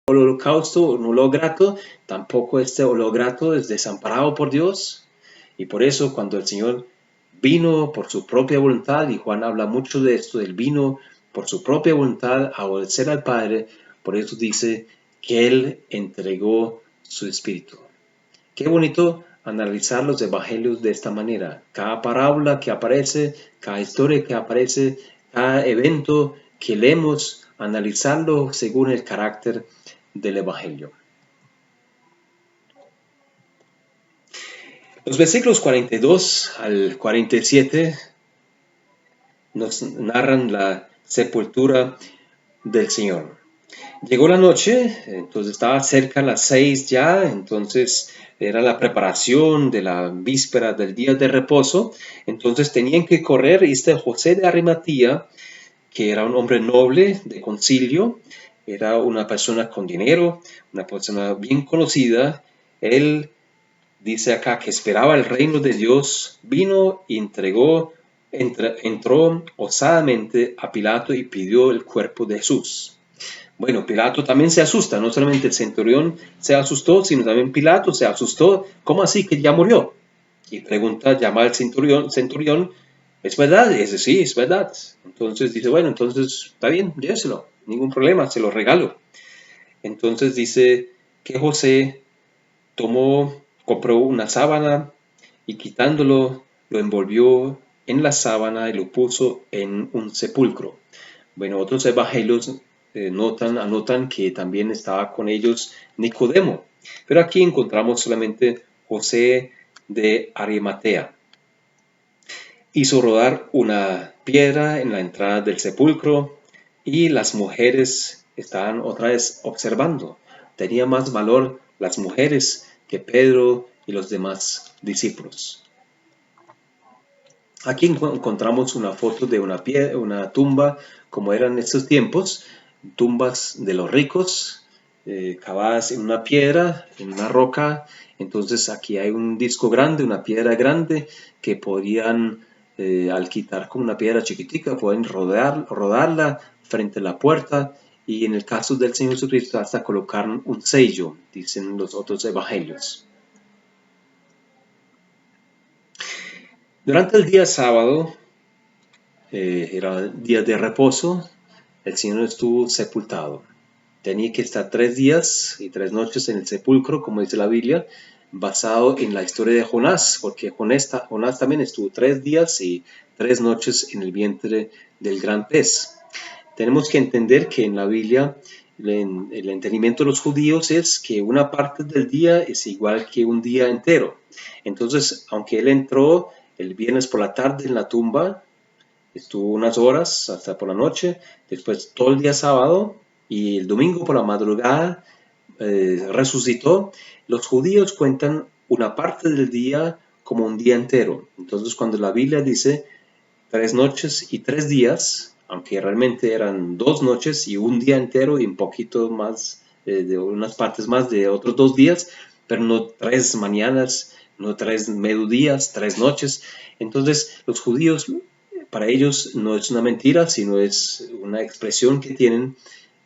holocausto, un olor grato, tampoco este olor grato es desamparado por Dios. Y por eso cuando el Señor vino por su propia voluntad, y Juan habla mucho de esto, él vino por su propia voluntad a obedecer al Padre, por eso dice que él entregó su espíritu. Qué bonito analizar los evangelios de esta manera. Cada parábola que aparece, cada historia que aparece, cada evento que leemos, analizarlo según el carácter del evangelio. Los versículos 42 al 47 nos narran la sepultura del Señor. Llegó la noche, entonces estaba cerca las 6 ya, entonces era la preparación de la víspera del día de reposo, entonces tenían que correr, y este José de Arimatía, que era un hombre noble de concilio, era una persona con dinero, una persona bien conocida, él dice acá que esperaba el reino de Dios, vino y entró osadamente a Pilato y pidió el cuerpo de Jesús. Bueno, Pilato también se asusta, no solamente el centurión se asustó, sino también Pilato se asustó. ¿Cómo así que ya murió? Y pregunta, llama al centurión, ¿es verdad? Y dice, sí, es verdad. Entonces dice, bueno, entonces está bien, lléveselo, ningún problema, se lo regalo. Entonces dice que José compró una sábana y quitándolo, lo envolvió en la sábana y lo puso en un sepulcro. Bueno, otros evangelios anotan que también estaba con ellos Nicodemo, pero aquí encontramos solamente José de Arimatea. Hizo rodar una piedra en la entrada del sepulcro y las mujeres estaban otra vez observando. Tenía más valor las mujeres que Pedro y los demás discípulos. Aquí encontramos una foto de una tumba como eran en estos tiempos, tumbas de los ricos, cavadas en una piedra, en una roca. Entonces aquí hay un disco grande, una piedra grande que podían, al quitar con una piedra chiquitica, pueden rodarla frente a la puerta, y en el caso del Señor Jesucristo hasta colocar un sello, dicen los otros evangelios. Durante el día sábado, era día de reposo, el Señor estuvo sepultado. Tenía que estar 3 días y 3 noches en el sepulcro, como dice la Biblia, basado en la historia de Jonás, porque Jonás también estuvo 3 días y 3 noches en el vientre del gran pez. Tenemos que entender que en la Biblia el entendimiento de los judíos es que una parte del día es igual que un día entero. Entonces, aunque él entró el viernes por la tarde en la tumba, estuvo unas horas hasta por la noche, después todo el día sábado y el domingo por la madrugada resucitó. Los judíos cuentan una parte del día como un día entero. Entonces cuando la Biblia dice 3 noches y 3 días, aunque realmente eran 2 noches y un día entero y un poquito más, de unas partes más de otros 2 días, pero no 3 mañanas, no 3 mediodías, 3 noches. Entonces los judíos, para ellos no es una mentira, sino es una expresión que tienen,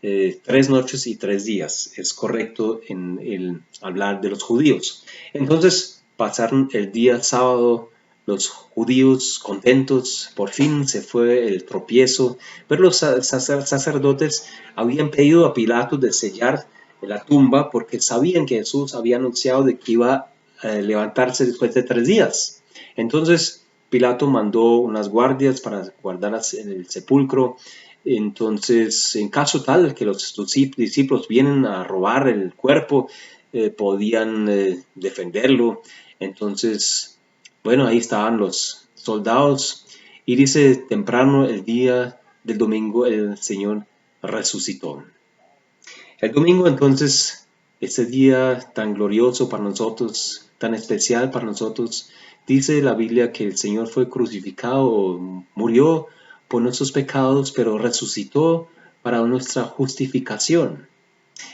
3 noches y 3 días. Es correcto en el hablar de los judíos. Entonces pasaron el día sábado los judíos contentos, por fin se fue el tropiezo, pero los sacerdotes habían pedido a Pilato de sellar la tumba porque sabían que Jesús había anunciado de que iba a levantarse después de 3 días. Entonces Pilato mandó unas guardias para guardarlas en el sepulcro. Entonces, en caso tal que los discípulos vienen a robar el cuerpo, podían defenderlo. Entonces, bueno, ahí estaban los soldados y dice, temprano el día del domingo el Señor resucitó. El domingo entonces, ese día tan glorioso para nosotros, tan especial para nosotros, dice la Biblia que el Señor fue crucificado, murió por nuestros pecados, pero resucitó para nuestra justificación.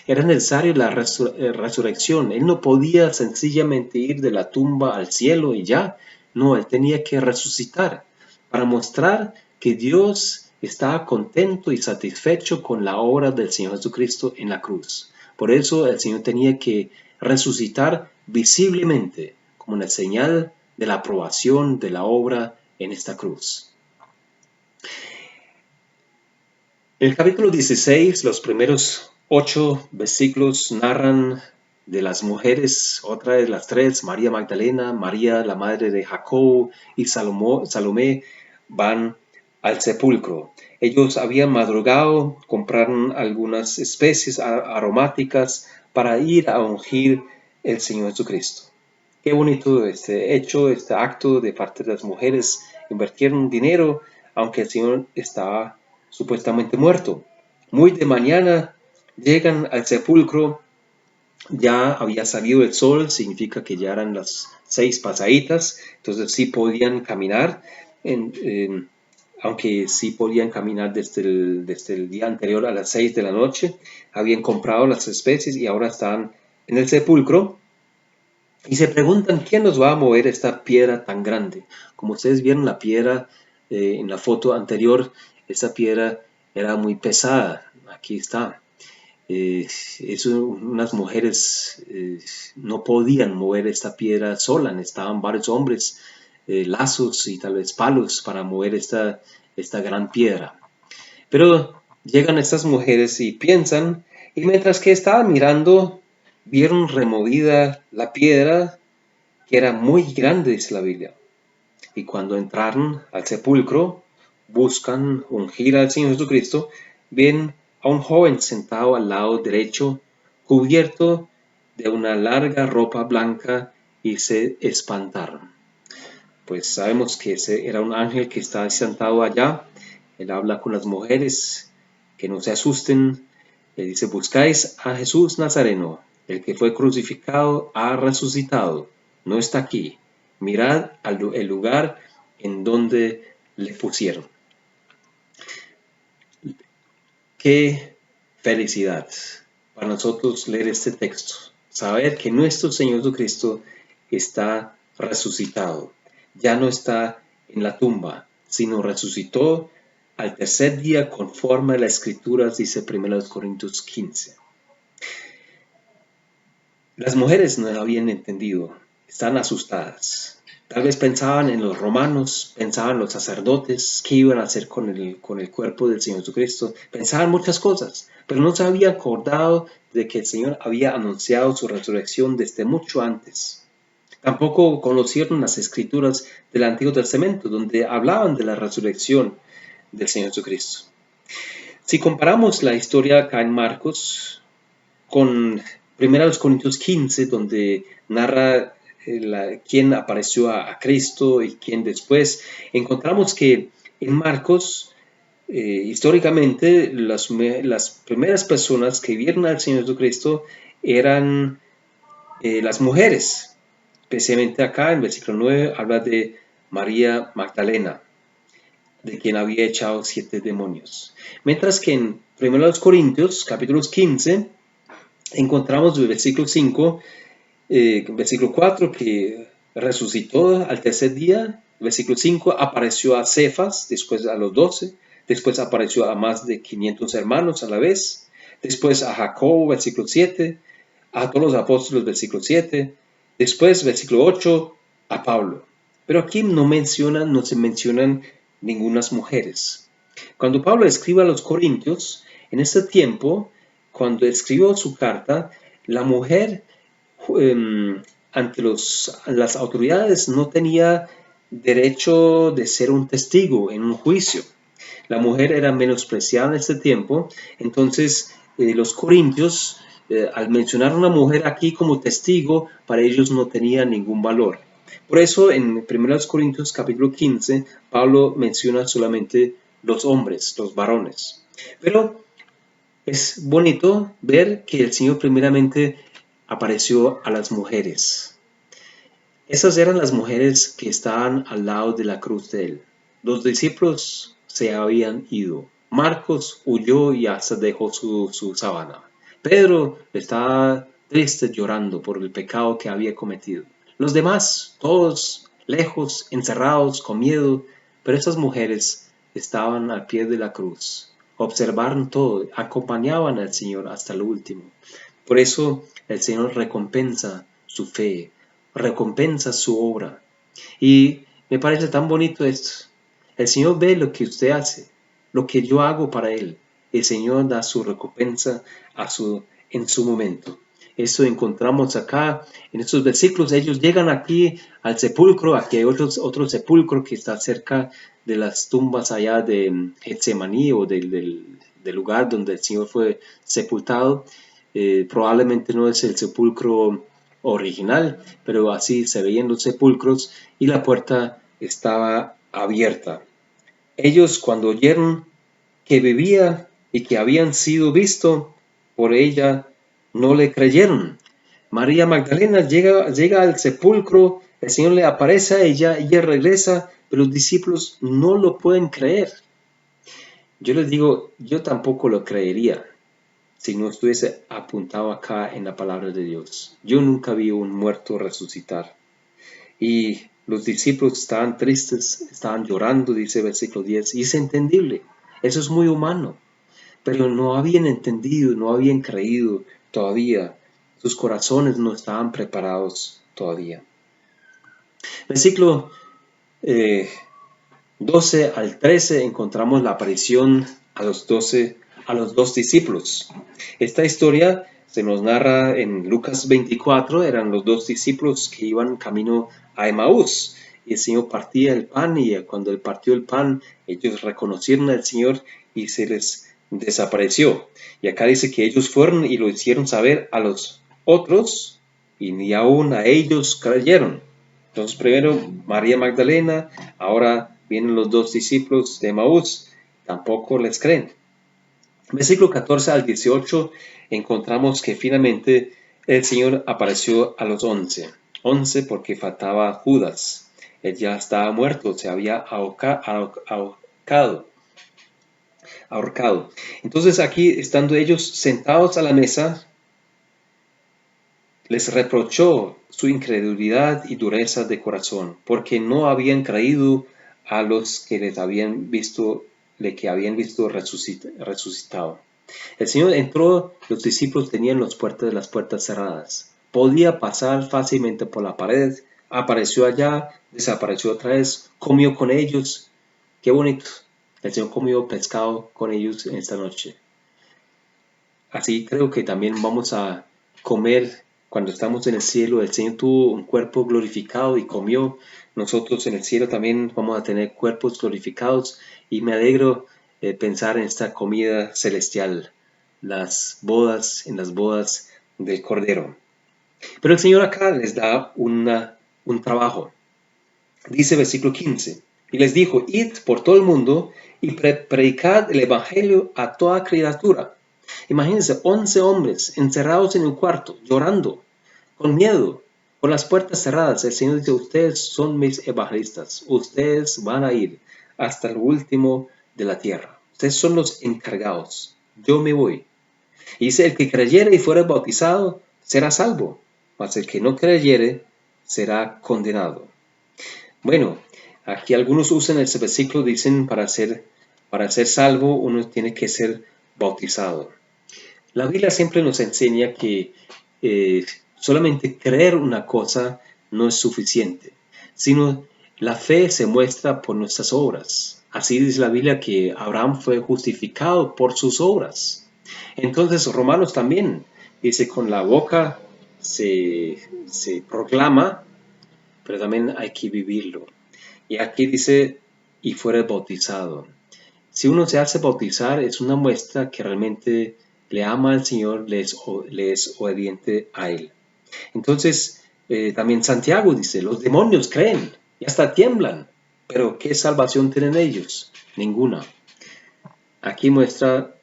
Era necesaria la resurrección. Él no podía sencillamente ir de la tumba al cielo y ya. No, él tenía que resucitar para mostrar que Dios estaba contento y satisfecho con la obra del Señor Jesucristo en la cruz. Por eso el Señor tenía que resucitar visiblemente como una señal de la aprobación de la obra en esta cruz. En el capítulo 16, los primeros 8 versículos narran de las mujeres, otra de las tres, María Magdalena, María la madre de Jacobo y Salomé, van al sepulcro. Ellos habían madrugado, compraron algunas especies aromáticas para ir a ungir el Señor Jesucristo. Qué bonito este hecho, este acto de parte de las mujeres. Invirtieron dinero, aunque el Señor estaba supuestamente muerto. Muy de mañana llegan al sepulcro, ya había salido el sol, significa que ya eran las 6 pasaditas, entonces sí podían caminar, aunque sí podían caminar desde el día anterior a las 6 de la noche. Habían comprado las especies y ahora están en el sepulcro. Y se preguntan quién nos va a mover esta piedra tan grande. Como ustedes vieron la piedra en la foto anterior, esta piedra era muy pesada. Aquí está. Unas mujeres no podían mover esta piedra sola. Necesitaban varios hombres, lazos y tal vez palos para mover esta gran piedra. Pero llegan estas mujeres y piensan, y mientras que estaban mirando, vieron removida la piedra, que era muy grande, dice la Biblia. Y cuando entraron al sepulcro, buscan ungir al Señor Jesucristo, ven a un joven sentado al lado derecho, cubierto de una larga ropa blanca, y se espantaron. Pues sabemos que ese era un ángel que estaba sentado allá. Él habla con las mujeres, que no se asusten. Le dice: buscáis a Jesús Nazareno, el que fue crucificado, ha resucitado, no está aquí. Mirad el lugar en donde le pusieron. Qué felicidad para nosotros leer este texto, saber que nuestro Señor Jesucristo está resucitado, ya no está en la tumba, sino resucitó al tercer día conforme a las Escrituras, dice 1 Corintios 15. Las mujeres no habían entendido, están asustadas. Tal vez pensaban en los romanos, pensaban en los sacerdotes, qué iban a hacer con el cuerpo del Señor Jesucristo. Pensaban muchas cosas, pero no se habían acordado de que el Señor había anunciado su resurrección desde mucho antes. Tampoco conocieron las escrituras del Antiguo Testamento, donde hablaban de la resurrección del Señor Jesucristo. Si comparamos la historia acá en Marcos con 1 Corintios 15, donde narra quién apareció a Cristo y quién después, encontramos que en Marcos, históricamente, las primeras personas que vieron al Señor Jesucristo eran las mujeres. Especialmente acá en versículo 9 habla de María Magdalena, de quien había echado 7 demonios. Mientras que en 1 Corintios, capítulos 15, encontramos el versículo 5, versículo 4, que resucitó al tercer día. Versículo 5, apareció a Cefas, después a los 12, después apareció a más de 500 hermanos a la vez, después a Jacobo, versículo 7, a todos los apóstoles, versículo 7, después, versículo 8, a Pablo. Pero aquí no se mencionan ningunas mujeres. Cuando Pablo escribe a los Corintios, en este tiempo, cuando escribió su carta, la mujer ante las autoridades no tenía derecho de ser un testigo en un juicio. La mujer era menospreciada en este tiempo, entonces los corintios, al mencionar a una mujer aquí como testigo, para ellos no tenía ningún valor. Por eso en 1 Corintios capítulo 15, Pablo menciona solamente los hombres, los varones. Pero es bonito ver que el Señor primeramente apareció a las mujeres. Esas eran las mujeres que estaban al lado de la cruz de él. Los discípulos se habían ido. Marcos huyó y hasta dejó su sábana. Pedro estaba triste, llorando por el pecado que había cometido. Los demás, todos lejos, encerrados, con miedo, pero esas mujeres estaban al pie de la cruz. Observaron todo, acompañaban al Señor hasta lo último. Por eso el Señor recompensa su fe, recompensa su obra. Y me parece tan bonito esto. El Señor ve lo que usted hace, lo que yo hago para Él. El Señor da su recompensa en su momento. Eso encontramos acá en estos versículos. Ellos llegan aquí al sepulcro. Aquí hay otro sepulcro que está cerca de las tumbas allá de Getsemaní o del lugar donde el Señor fue sepultado. Probablemente no es el sepulcro original, pero así se veían los sepulcros y la puerta estaba abierta. Ellos, cuando oyeron que vivía y que habían sido visto por ella, no le creyeron. María Magdalena llega al sepulcro, el Señor le aparece a ella regresa, pero los discípulos no lo pueden creer. Yo les digo, yo tampoco lo creería si no estuviese apuntado acá en la palabra de Dios. Yo nunca vi un muerto resucitar. Y los discípulos estaban tristes, estaban llorando, dice el versículo 10, y es entendible, eso es muy humano, pero no habían entendido, no habían creído todavía, sus corazones no estaban preparados todavía. Versículo 12 al 13 encontramos la aparición a los dos discípulos. Esta historia se nos narra en Lucas 24, eran los dos discípulos que iban camino a Emaús. Y el Señor partía el pan y cuando él partió el pan, ellos reconocieron al Señor y se les desapareció. Y acá dice que ellos fueron y lo hicieron saber a los otros y ni aún a ellos creyeron. Entonces primero María Magdalena, ahora vienen los dos discípulos de Emaús, tampoco les creen. Versículo 14 al 18 encontramos que finalmente el Señor apareció a los 11. 11 porque faltaba Judas. Él ya estaba muerto, se había ahorcado. Entonces aquí, estando ellos sentados a la mesa, les reprochó su incredulidad y dureza de corazón, porque no habían creído a los que les habían visto, resucitado. El Señor entró, los discípulos tenían las puertas cerradas. Podía pasar fácilmente por la pared, apareció allá, desapareció otra vez, comió con ellos. Qué bonito. El Señor comió pescado con ellos en esta noche. Así creo que también vamos a comer cuando estamos en el cielo. El Señor tuvo un cuerpo glorificado y comió. Nosotros en el cielo también vamos a tener cuerpos glorificados y me alegro pensar en esta comida celestial, en las bodas del Cordero. Pero el Señor acá les da un trabajo. Dice versículo 15, y les dijo, id por todo el mundo y predicad el evangelio a toda criatura. Imagínense, 11 hombres encerrados en un cuarto, llorando, con miedo, con las puertas cerradas. El Señor dice, ustedes son mis evangelistas, ustedes van a ir hasta el último de la tierra. Ustedes son los encargados, yo me voy. Y dice, el que creyere y fuere bautizado será salvo, mas el que no creyere será condenado. Bueno, aquí algunos usan ese versículo, dicen para ser salvo uno tiene que ser bautizado. La Biblia siempre nos enseña que solamente creer una cosa no es suficiente, sino la fe se muestra por nuestras obras. Así dice la Biblia que Abraham fue justificado por sus obras. Entonces Romanos también dice con la boca se proclama, pero también hay que vivirlo. Y aquí dice, y fuera bautizado. Si uno se hace bautizar, es una muestra que realmente le ama al Señor, le es obediente a Él. Entonces, también Santiago dice, los demonios creen y hasta tiemblan, pero ¿qué salvación tienen ellos? Ninguna. Aquí muestra,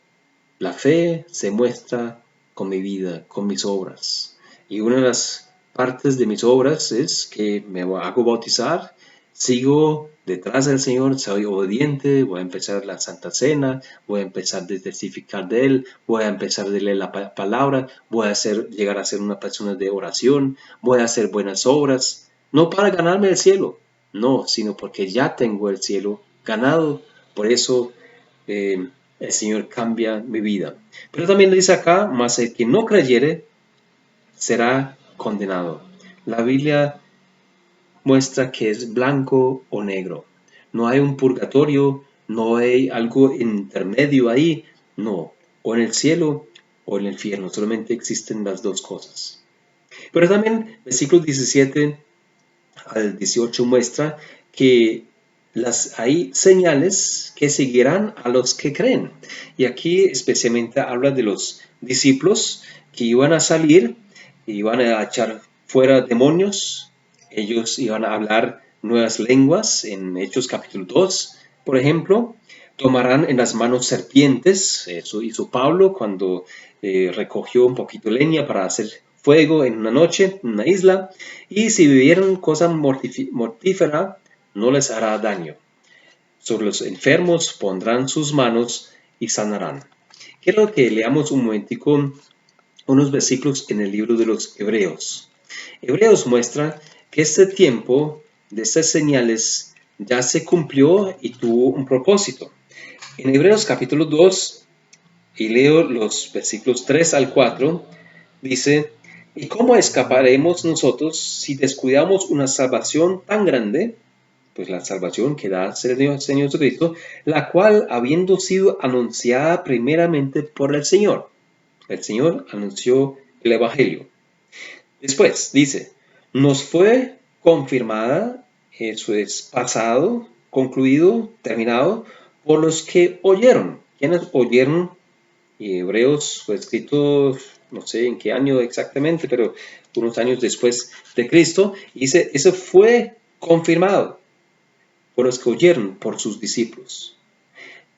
la fe se muestra con mi vida, con mis obras. Y una de las partes de mis obras es que me hago bautizar, sigo detrás del Señor, soy obediente, voy a empezar la Santa Cena, voy a empezar a testificar de Él, voy a empezar a leer la palabra, voy a llegar a ser una persona de oración, voy a hacer buenas obras, no para ganarme el cielo, no, sino porque ya tengo el cielo ganado, por eso el Señor cambia mi vida. Pero también dice acá, mas el que no creyere será condenado. La Biblia muestra que es blanco o negro. No hay un purgatorio, no hay algo intermedio ahí, no. O en el cielo o en el infierno, solamente existen las dos cosas. Pero también versículos 17 al 18 muestra que hay señales que seguirán a los que creen. Y aquí especialmente habla de los discípulos que iban a salir, iban a echar fuera demonios, ellos iban a hablar nuevas lenguas en Hechos capítulo 2, por ejemplo. Tomarán en las manos serpientes, eso hizo Pablo cuando recogió un poquito de leña para hacer fuego en una noche en una isla, y si vivieran cosa mortífera no les hará daño. Sobre los enfermos pondrán sus manos y sanarán. Quiero que leamos un momentico unos versículos en el libro de los Hebreos. Hebreos muestra que este tiempo de estas señales ya se cumplió y tuvo un propósito. En Hebreos capítulo 2, y leo los versículos 3 al 4, dice: ¿y cómo escaparemos nosotros si descuidamos una salvación tan grande? Pues la salvación que da el Señor Jesucristo, la cual habiendo sido anunciada primeramente por el Señor anunció el Evangelio. Después dice: nos fue confirmada, eso es pasado, concluido, terminado, por los que oyeron. ¿Quiénes oyeron? Y Hebreos fue escrito, no sé en qué año exactamente, pero unos años después de Cristo. Y dice, eso fue confirmado por los que oyeron, por sus discípulos.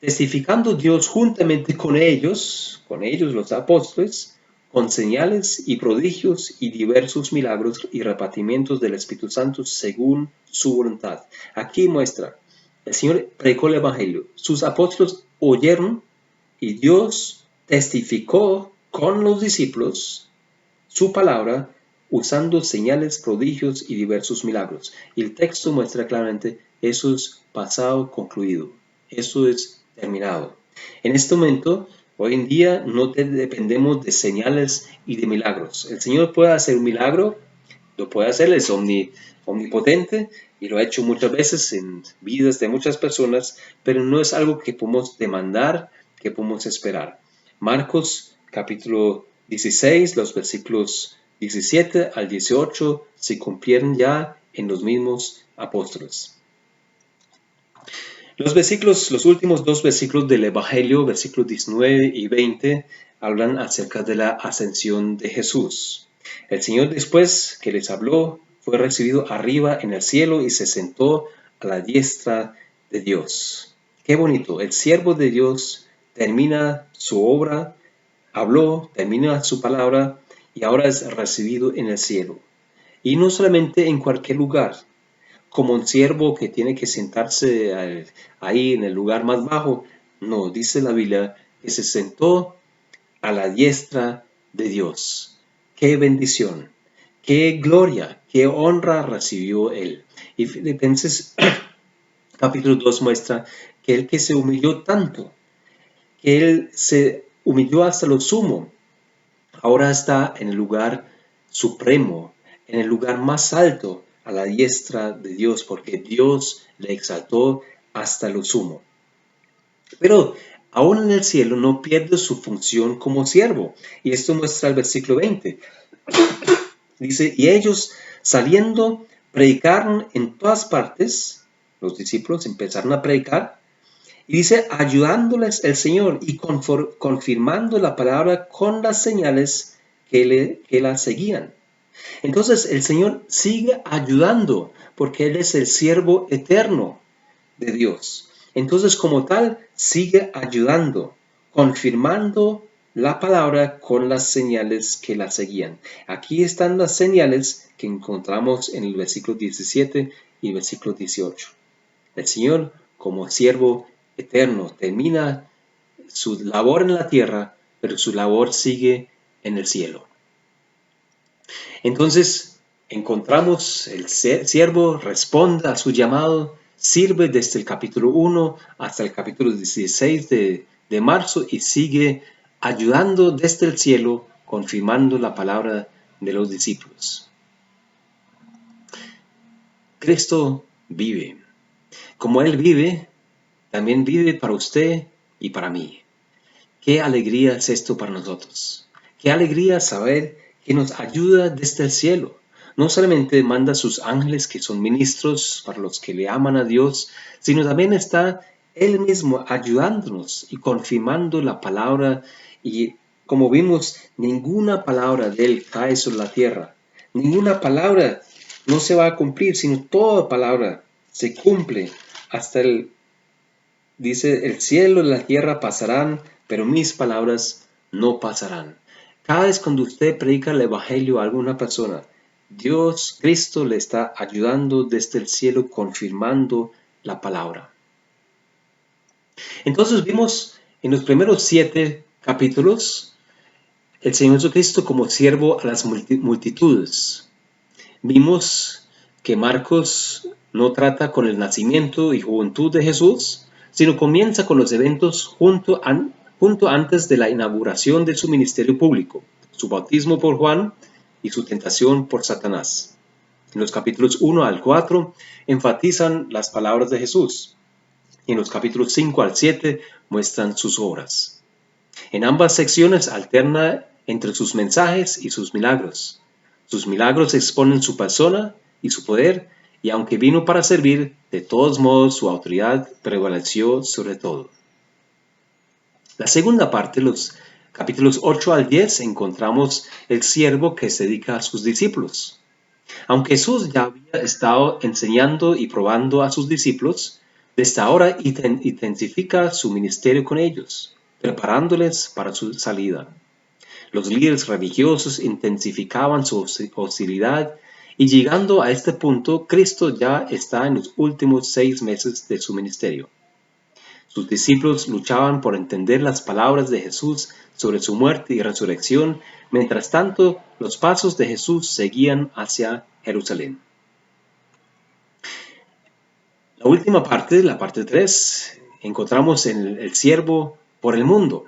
Testificando Dios juntamente con ellos los apóstoles, con señales y prodigios y diversos milagros y repartimientos del Espíritu Santo según su voluntad. Aquí muestra, el Señor predicó el Evangelio, sus apóstoles oyeron y Dios testificó con los discípulos su palabra usando señales, prodigios y diversos milagros. Y el texto muestra claramente, eso es pasado concluido, eso es terminado. En este momento, hoy en día, no dependemos de señales y de milagros. El Señor puede hacer un milagro, lo puede hacer, es omnipotente y lo ha hecho muchas veces en vidas de muchas personas, pero no es algo que podemos demandar, que podemos esperar. Marcos capítulo 16, los versículos 17 al 18 se cumplieron ya en los mismos apóstoles. Los últimos dos versículos del Evangelio, versículos 19 y 20, hablan acerca de la ascensión de Jesús. El Señor, después que les habló, fue recibido arriba en el cielo y se sentó a la diestra de Dios. Qué bonito, el siervo de Dios termina su obra, habló, termina su palabra y ahora es recibido en el cielo. Y no solamente en cualquier lugar, como un siervo que tiene que sentarse ahí en el lugar más bajo. No, dice la Biblia que se sentó a la diestra de Dios. ¡Qué bendición! ¡Qué gloria! ¡Qué honra recibió él! Y Filipenses capítulo 2 muestra que el que se humilló tanto, que él se humilló hasta lo sumo, ahora está en el lugar supremo, en el lugar más alto, a la diestra de Dios, porque Dios le exaltó hasta lo sumo. Pero aún en el cielo no pierde su función como siervo. Y esto muestra el versículo 20. Dice, y ellos saliendo predicaron en todas partes, los discípulos empezaron a predicar, y dice, ayudándoles el Señor y confirmando la palabra con las señales que la seguían. Entonces el Señor sigue ayudando porque Él es el siervo eterno de Dios. Entonces como tal sigue ayudando, confirmando la palabra con las señales que la seguían. Aquí están las señales que encontramos en el versículo 17 y el versículo 18. El Señor como siervo eterno termina su labor en la tierra, pero su labor sigue en el cielo. Entonces encontramos el siervo responde a su llamado, sirve desde el capítulo 1 hasta el capítulo 16 de marzo y sigue ayudando desde el cielo, confirmando la palabra de los discípulos. Cristo vive. Como Él vive, también vive para usted y para mí. Qué alegría es esto para nosotros. Qué alegría saber que nos ayuda desde el cielo. No solamente manda a sus ángeles que son ministros para los que le aman a Dios, sino también está Él mismo ayudándonos y confirmando la palabra. Y como vimos, ninguna palabra de Él cae sobre la tierra. Ninguna palabra no se va a cumplir, sino toda palabra se cumple hasta dice, el cielo y la tierra pasarán, pero mis palabras no pasarán. Cada vez cuando usted predica el evangelio a alguna persona, Dios, Cristo le está ayudando desde el cielo, confirmando la palabra. Entonces vimos en los primeros 7 capítulos el Señor Jesucristo como siervo a las multitudes. Vimos que Marcos no trata con el nacimiento y juventud de Jesús, sino comienza con los eventos junto antes de la inauguración de su ministerio público, su bautismo por Juan y su tentación por Satanás. En los capítulos 1 al 4 enfatizan las palabras de Jesús. Y en los capítulos 5 al 7 muestran sus obras. En ambas secciones alterna entre sus mensajes y sus milagros. Sus milagros exponen su persona y su poder, y aunque vino para servir, de todos modos su autoridad prevaleció sobre todo. La segunda parte, los capítulos 8 al 10, encontramos el siervo que se dedica a sus discípulos. Aunque Jesús ya había estado enseñando y probando a sus discípulos, desde ahora intensifica su ministerio con ellos, preparándoles para su salida. Los líderes religiosos intensificaban su hostilidad y llegando a este punto, Cristo ya está en los últimos 6 meses de su ministerio. Sus discípulos luchaban por entender las palabras de Jesús sobre su muerte y resurrección. Mientras tanto, los pasos de Jesús seguían hacia Jerusalén. La última parte, la parte 3, encontramos en el siervo por el mundo.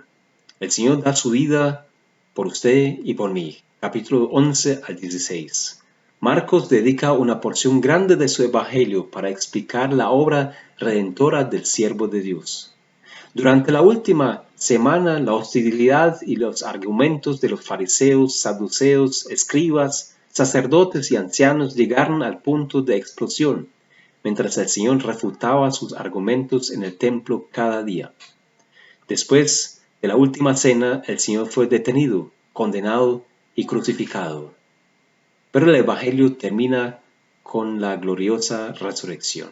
El Señor da su vida por usted y por mí. Capítulo 11 al 16. Marcos dedica una porción grande de su evangelio para explicar la obra redentora del siervo de Dios. Durante la última semana, la hostilidad y los argumentos de los fariseos, saduceos, escribas, sacerdotes y ancianos llegaron al punto de explosión, mientras el Señor refutaba sus argumentos en el templo cada día. Después de la última cena, el Señor fue detenido, condenado y crucificado. Pero el Evangelio termina con la gloriosa resurrección.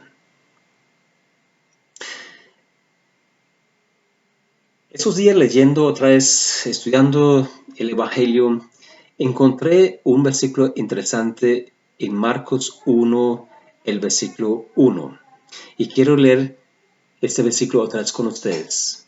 Esos días leyendo otra vez, estudiando el Evangelio, encontré un versículo interesante en Marcos 1, el versículo 1. Y quiero leer este versículo otra vez con ustedes.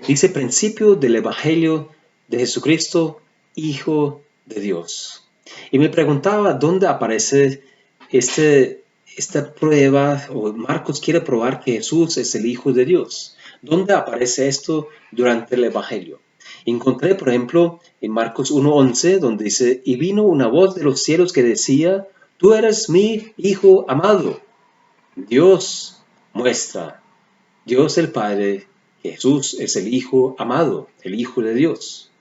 Dice, principio del Evangelio de Jesucristo, Hijo de Dios. Y me preguntaba dónde aparece esta prueba, o Marcos quiere probar que Jesús es el Hijo de Dios. ¿Dónde aparece esto durante el Evangelio? Encontré, por ejemplo, en Marcos 1:11, donde dice, y vino una voz de los cielos que decía, tú eres mi Hijo amado. Dios muestra, Dios el Padre, Jesús es el Hijo amado, el Hijo de Dios.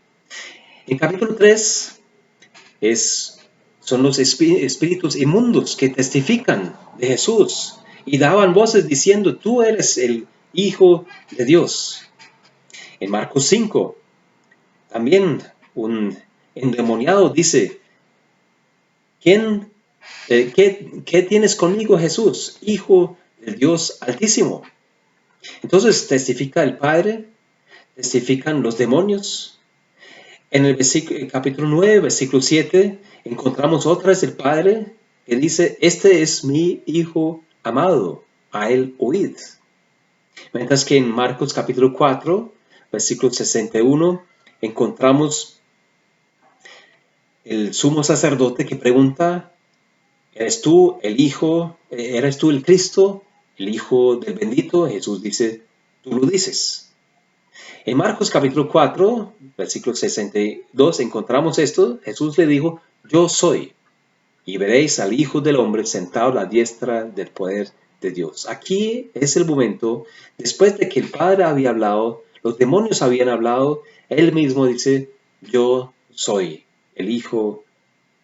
En capítulo 3 son los espíritus inmundos que testifican de Jesús y daban voces diciendo, tú eres el Hijo de Dios. En Marcos 5, también un endemoniado dice, ¿qué tienes conmigo, Jesús, Hijo del Dios Altísimo? Entonces testifica el Padre, testifican los demonios. En el capítulo 9, versículo 7, encontramos otra vez el Padre que dice, este es mi Hijo amado, a él oíd. Mientras que en Marcos capítulo 4, versículo 61, encontramos el sumo sacerdote que pregunta, ¿eres tú el Cristo, el Hijo del bendito? Jesús dice, tú lo dices. En Marcos capítulo 4, versículo 62, encontramos esto. Jesús le dijo, yo soy, y veréis al Hijo del Hombre sentado a la diestra del poder de Dios. Aquí es el momento, después de que el Padre había hablado, los demonios habían hablado, él mismo dice, yo soy el Hijo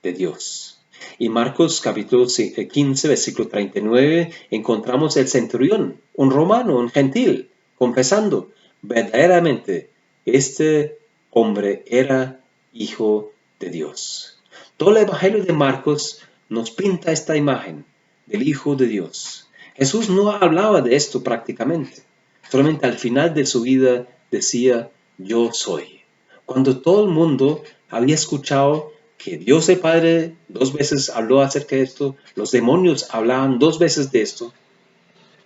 de Dios. Y Marcos capítulo 15, versículo 39, encontramos el centurión, un romano, un gentil, confesando, verdaderamente, este hombre era hijo de Dios. Todo el Evangelio de Marcos nos pinta esta imagen del Hijo de Dios. Jesús no hablaba de esto prácticamente. Solamente al final de su vida decía, yo soy. Cuando todo el mundo había escuchado que Dios el Padre 2 veces habló acerca de esto, los demonios hablaban 2 veces de esto.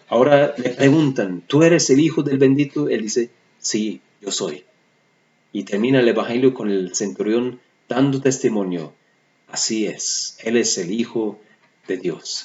Ahora le preguntan, ¿tú eres el Hijo del bendito? Él dice, sí, yo soy. Y termina el Evangelio con el centurión dando testimonio. Así es, Él es el Hijo de Dios.